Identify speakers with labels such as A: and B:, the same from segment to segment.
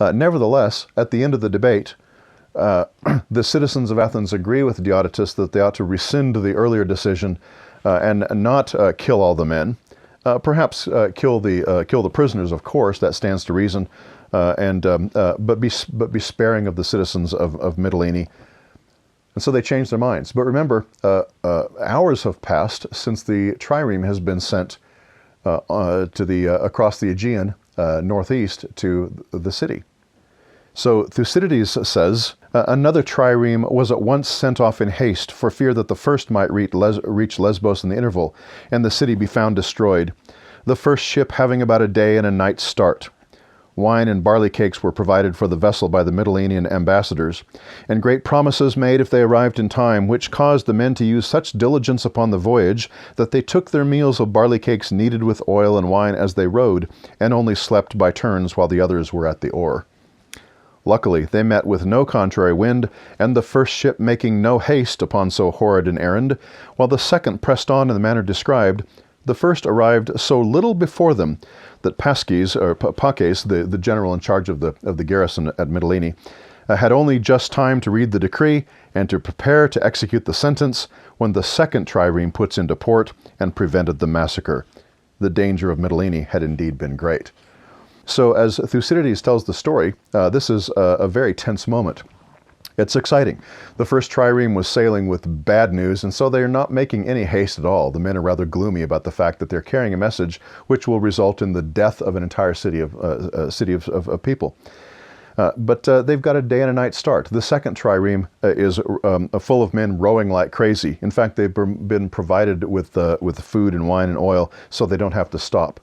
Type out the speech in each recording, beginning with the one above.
A: Nevertheless, at the end of the debate, the citizens of Athens agree with Diodotus that they ought to rescind the earlier decision and not kill all the men. Perhaps kill the prisoners, of course, that stands to reason, but be sparing of the citizens of Mytilene. And so they changed their minds. But remember, hours have passed since the trireme has been sent across the Aegean northeast to the city. So Thucydides says, another trireme was at once sent off in haste for fear that the first might reach Lesbos in the interval, and the city be found destroyed, the first ship having about a day and a night's start. Wine and barley cakes were provided for the vessel by the Mytilenean ambassadors, and great promises made if they arrived in time, which caused the men to use such diligence upon the voyage that they took their meals of barley cakes kneaded with oil and wine as they rowed, and only slept by turns while the others were at the oar. Luckily, they met with no contrary wind, and the first ship making no haste upon so horrid an errand, while the second pressed on in the manner described, the first arrived so little before them that Paces, the general in charge of the garrison at Mytilene, had only just time to read the decree and to prepare to execute the sentence when the second trireme puts into port and prevented the massacre. The danger of Mytilene had indeed been great. So as Thucydides tells the story, this is a very tense moment. It's exciting. The first trireme was sailing with bad news, and so they're not making any haste at all. The men are rather gloomy about the fact that they're carrying a message which will result in the death of an entire city of people. But they've got a day and a night start. The second trireme is full of men rowing like crazy. In fact, they've been provided with food and wine and oil, so they don't have to stop.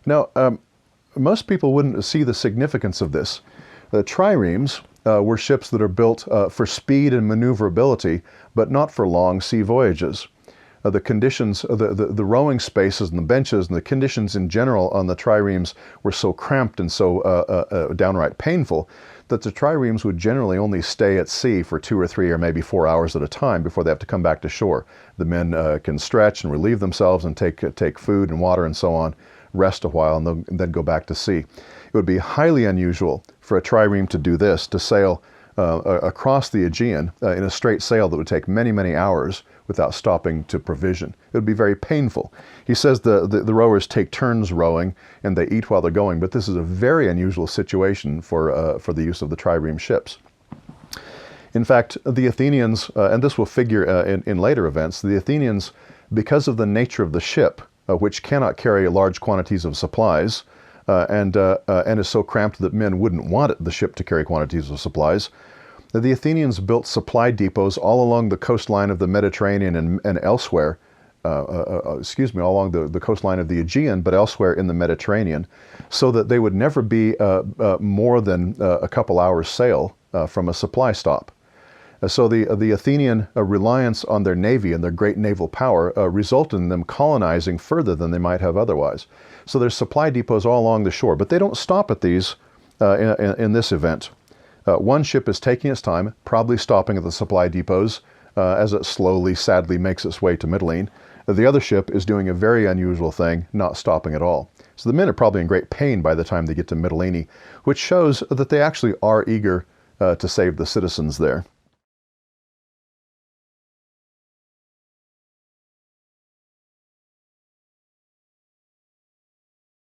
A: Now, most people wouldn't see the significance of this. The triremes were ships that are built for speed and maneuverability, but not for long sea voyages. The conditions, the rowing spaces and the benches and the conditions in general on the triremes were so cramped and so downright painful that the triremes would generally only stay at sea for 2 or 3 or maybe 4 hours at a time before they have to come back to shore. The men can stretch and relieve themselves and take food and water and so on, rest a while, and then go back to sea. It would be highly unusual for a trireme to do this, to sail across the Aegean in a straight sail that would take many, many hours without stopping to provision. It would be very painful. He says the rowers take turns rowing and they eat while they're going, but this is a very unusual situation for the use of the trireme ships. In fact, the Athenians, and this will figure in later events, the Athenians, because of the nature of the ship, which cannot carry large quantities of supplies, and is so cramped that men wouldn't want the ship to carry quantities of supplies, the Athenians built supply depots all along the coastline of the Mediterranean and elsewhere, along the coastline of the Aegean, but elsewhere in the Mediterranean, so that they would never be more than a couple hours sail from a supply stop. So the Athenian reliance on their navy and their great naval power resulted in them colonizing further than they might have otherwise. So there's supply depots all along the shore, but they don't stop at these in this event. One ship is taking its time, probably stopping at the supply depots as it slowly, sadly makes its way to Mytilene. The other ship is doing a very unusual thing, not stopping at all. So the men are probably in great pain by the time they get to Mytilene, which shows that they actually are eager to save the citizens there.